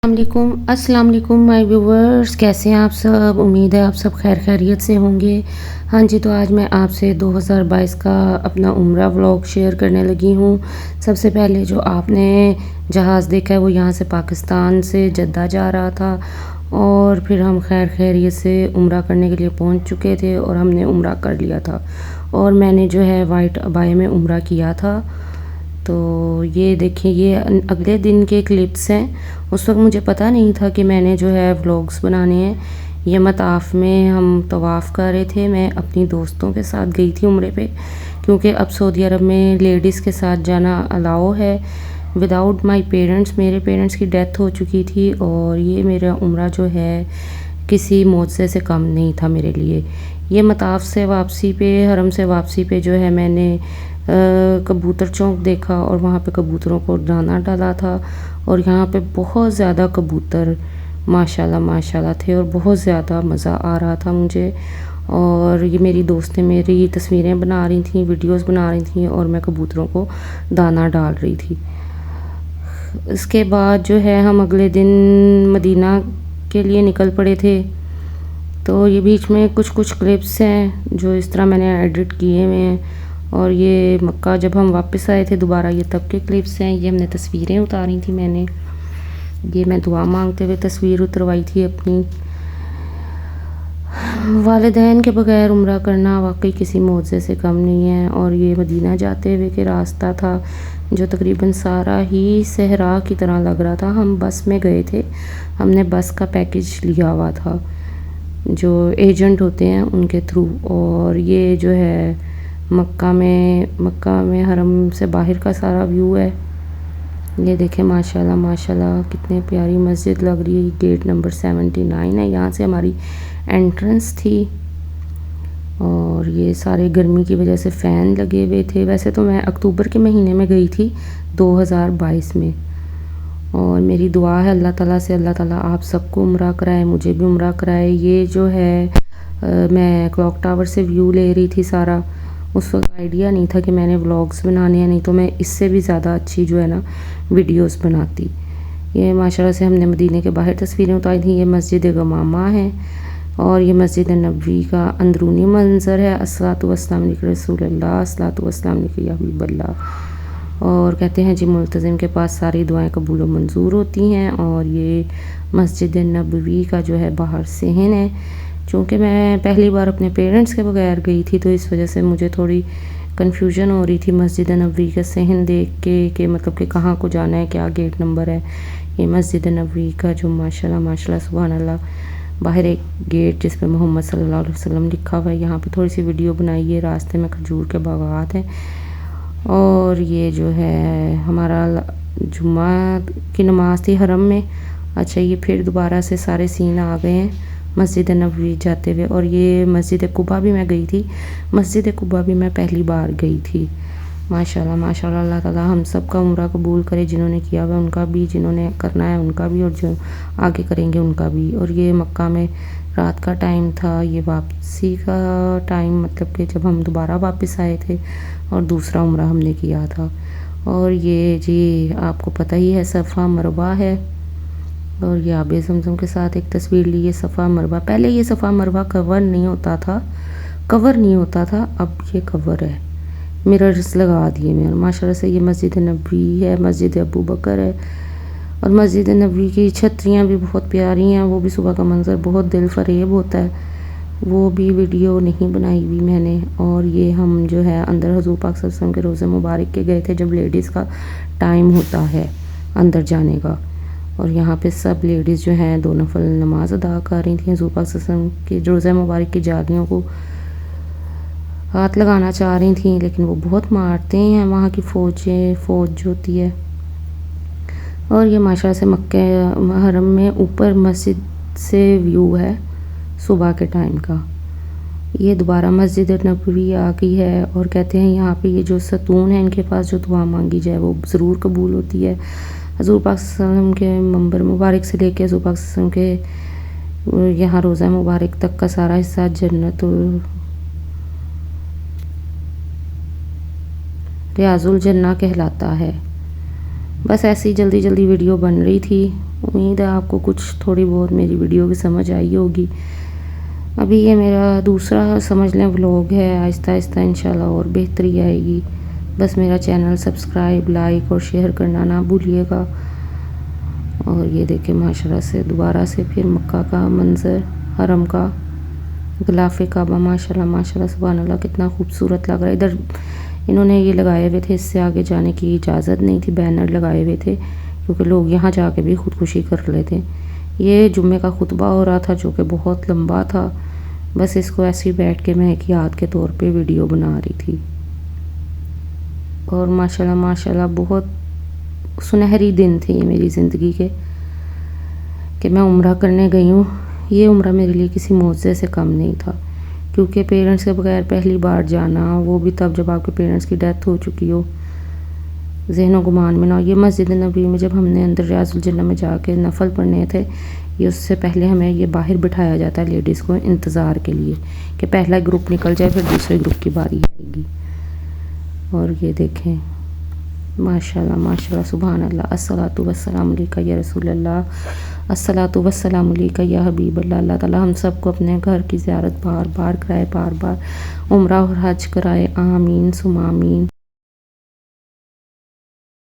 السلام علیکم مائی ویورز، کیسے ہیں آپ سب؟ امید ہے آپ سب خیر خیریت سے ہوں گے۔ ہاں جی، تو آج میں آپ سے 2022 کا اپنا عمرہ ولاگ شیئر کرنے لگی ہوں۔ سب سے پہلے جو آپ نے جہاز دیکھا ہے وہ یہاں سے پاکستان سے جدہ جا رہا تھا، اور پھر ہم خیر خیریت سے عمرہ کرنے کے لیے پہنچ چکے تھے اور ہم نے عمرہ کر لیا تھا، اور میں نے جو ہے وائٹ ابایا میں عمرہ کیا تھا۔ تو یہ دیکھیں، یہ اگلے دن کے کلپس ہیں۔ اس وقت مجھے پتہ نہیں تھا کہ میں نے جو ہے ولاگس بنانے ہیں۔ یہ مطاف میں ہم طواف کر رہے تھے، میں اپنی دوستوں کے ساتھ گئی تھی عمرے پہ، کیونکہ اب سعودی عرب میں لیڈیز کے ساتھ جانا الاؤ ہے وداؤٹ مائی پیرنٹس۔ میرے پیرنٹس کی ڈیتھ ہو چکی تھی، اور یہ میرا عمرہ جو ہے کسی معجزے سے کم نہیں تھا میرے لیے۔ یہ مطاف سے واپسی پہ، حرم سے واپسی پہ جو ہے میں نے کبوتر چونک دیکھا، اور وہاں پہ کبوتروں کو دانہ ڈالا تھا، اور یہاں پہ بہت زیادہ کبوتر ماشاءاللہ تھے، اور بہت زیادہ مزہ آ رہا تھا مجھے۔ اور یہ میری دوستیں میری تصویریں بنا رہی تھیں، ویڈیوز بنا رہی تھیں، اور میں کبوتروں کو دانہ ڈال رہی تھی۔ اس کے بعد جو ہے ہم اگلے دن مدینہ کے لیے نکل پڑے تھے۔ تو یہ بیچ میں کچھ کلپس ہیں جو اس طرح میں نے ایڈٹ کیے ہوئے ہیں، اور یہ مکہ جب ہم واپس آئے تھے دوبارہ، یہ تب کے کلپس ہیں۔ یہ ہم نے تصویریں اتاری تھیں، یہ میں دعا مانگتے ہوئے تصویر اتروائی تھی اپنی۔ والدین کے بغیر عمرہ کرنا واقعی کسی معجزے سے کم نہیں ہے، اور یہ مدینہ جاتے ہوئے کہ راستہ تھا جو تقریباً سارا ہی صحرا کی طرح لگ رہا تھا۔ ہم بس میں گئے تھے، ہم نے بس کا پیکج لیا ہوا تھا جو ایجنٹ ہوتے ہیں ان کے تھرو، اور یہ جو ہے مکہ میں حرم سے باہر کا سارا ویو ہے۔ یہ دیکھیں ماشاءاللہ کتنے پیاری مسجد لگ رہی ہے۔ گیٹ نمبر 79 ہے، یہاں سے ہماری انٹرنس تھی، اور یہ سارے گرمی کی وجہ سے فین لگے ہوئے تھے۔ ویسے تو میں اکتوبر کے مہینے میں گئی تھی 2022 میں، اور میری دعا ہے اللہ تعالیٰ سے، اللہ تعالیٰ آپ سب کو عمرہ کرائے، مجھے بھی عمرہ کرائے۔ یہ جو ہے میں کلاک ٹاور سے ویو لے رہی تھی سارا۔ اس وقت آئیڈیا نہیں تھا کہ میں نے ولاگس بنانے ہیں، نہیں تو میں اس سے بھی زیادہ اچھی جو ہے نا ویڈیوز بناتی۔ یہ ماشاءاللہ سے ہم نے مدینے کے باہر تصویریں اتاری تھیں۔ یہ مسجد غمامہ ہے، اور یہ مسجد نبوی کا اندرونی منظر ہے۔ الصلاۃ والسلام علی رسول اللہ، الصلاۃ والسلام علی یا حبیب اللہ۔ اور کہتے ہیں جی ملتزم کے پاس ساری دعائیں قبول و منظور ہوتی ہیں۔ اور یہ مسجد نبوی کا جو ہے باہر صحن ہے۔ چونکہ میں پہلی بار اپنے پیرنٹس کے بغیر گئی تھی، تو اس وجہ سے مجھے تھوڑی کنفیوژن ہو رہی تھی مسجد نبوی کا صحن دیکھ کے، کہ مطلب کہ کہاں کو جانا ہے، کیا گیٹ نمبر ہے۔ یہ مسجد نبوی کا جو ماشاءاللہ سبحان اللہ باہر ایک گیٹ جس پہ محمد صلی اللہ علیہ وسلم لکھا ہوا ہے۔ یہاں پہ تھوڑی سی ویڈیو بنائی ہے، راستے میں کھجور کے باغات ہیں۔ اور یہ جو ہے ہمارا جمعہ کی نماز تھی حرم میں۔ اچھا، یہ پھر دوبارہ سے سارے سین آ گئے ہیں مسجد نبوی جاتے ہوئے۔ اور یہ مسجد قباء بھی میں گئی تھی، مسجد قباء بھی میں پہلی بار گئی تھی۔ ماشاءاللہ اللہ تعالیٰ ہم سب کا عمرہ قبول کرے، جنہوں نے کیا ہوا ان کا بھی، جنہوں نے کرنا ہے ان کا بھی، اور جو آگے کریں گے ان کا بھی۔ اور یہ مکہ میں رات کا ٹائم تھا، یہ واپسی کا ٹائم، مطلب کہ جب ہم دوبارہ واپس آئے تھے، اور دوسرا عمرہ ہم نے کیا تھا۔ اور یہ جی آپ کو پتہ ہی ہے صفا مروہ ہے، اور یہ آب زمزم کے ساتھ ایک تصویر لی ہے صفا مروہ۔ پہلے یہ صفا مروہ کور نہیں ہوتا تھا، اب یہ کور ہے، مررز لگا دیے میں۔ اور ماشاءاللہ سے یہ مسجد نبوی ہے، مسجد ابو بکر ہے، اور مسجد نبوی کی چھتریاں بھی بہت پیاری ہیں، وہ بھی صبح کا منظر بہت دل فریب ہوتا ہے، وہ بھی ویڈیو نہیں بنائی ہوئی میں نے۔ اور یہ ہم جو ہے اندر حضور پاک صلی اللہ علیہ وسلم کے روضہ مبارک کے گئے تھے، جب لیڈیز کا ٹائم ہوتا ہے اندر جانے کا، اور یہاں پہ سب لیڈیز جو ہیں 2 نفل نماز ادا کر رہی تھیں۔ حضور پاک صلی اللہ علیہ وسلم کے روضہ مبارک کی جالیوں کو ہاتھ لگانا چاہ رہی تھیں، لیکن وہ بہت مارتے ہیں وہاں کی فوج جو ہوتی ہے۔ اور یہ ماشاءاللہ سے مکہ حرم میں اوپر مسجد سے ویو ہے صبح کے ٹائم کا۔ یہ دوبارہ مسجد نبوی آ گئی ہے، اور کہتے ہیں یہاں پہ یہ جو ستون ہیں ان کے پاس جو دعا مانگی جائے وہ ضرور قبول ہوتی ہے۔ حضور پاک صلی اللہ علیہ وسلم کے منبر مبارک سے لے کے حضور پاک صلی اللہ علیہ وسلم کے یہاں روضہ مبارک تک کا سارا حصہ جنت ریاض الجنہ کہلاتا ہے۔ بس ایسی جلدی ویڈیو بن رہی تھی، امید ہے آپ کو کچھ تھوڑی بہت میری ویڈیو کی سمجھ آئی ہوگی۔ ابھی یہ میرا دوسرا سمجھ لیں ولاگ ہے، آہستہ آہستہ انشاءاللہ اور بہتری آئے گی۔ بس میرا چینل سبسکرائب، لائک اور شیئر کرنا نہ بھولیے گا۔ اور یہ دیکھیں ماشاءاللہ سے دوبارہ سے پھر مکہ کا منظر، حرم کا غلاف کعبہ، ماشاءاللہ ماشاءاللہ سبحان اللہ کتنا خوبصورت لگ رہا ہے۔ ادھر انہوں نے یہ لگائے ہوئے تھے، اس سے آگے جانے کی اجازت نہیں تھی، بینر لگائے ہوئے تھے کیونکہ لوگ یہاں جا کے بھی خودکشی کر لیتے۔ یہ جمعے کا خطبہ ہو رہا تھا جو کہ بہت لمبا تھا، بس اس کو ایسے ہی بیٹھ کے میں ایک یاد کے طور پہ ویڈیو بنا رہی تھی۔ اور ماشاءاللہ ماشاءاللہ بہت سنہری دن تھے یہ میری زندگی کے کہ میں عمرہ کرنے گئی ہوں۔ یہ عمرہ میرے لیے کسی معجزے سے کم نہیں تھا، کیونکہ پیرنٹس کے بغیر پہلی بار جانا، وہ بھی تب جب آپ کے پیرنٹس کی ڈیتھ ہو چکی ہو، ذہن و گمان میں نہ ہو۔ یہ مسجد نبوی میں جب ہم نے اندر ریاض الجنہ میں جا کے نفل پڑھنے تھے، یہ اس سے پہلے ہمیں یہ باہر بٹھایا جاتا ہے لیڈیز کو انتظار کے لیے کہ پہلا گروپ نکل جائے پھر دوسرے گروپ کی باری آئے گی۔ اور یہ دیکھیں ماشاءاللہ ماشاءاللہ سبحان اللہ، الصلاۃ والسلام علیکہ یا رسول اللہ، الصلاۃ والسلام علیکہ یا حبیب اللہ۔ اللہ تعالیٰ ہم سب کو اپنے گھر کی زیارت بار بار کرائے، بار بار عمرہ اور حج کرائے، آمین ثم آمین۔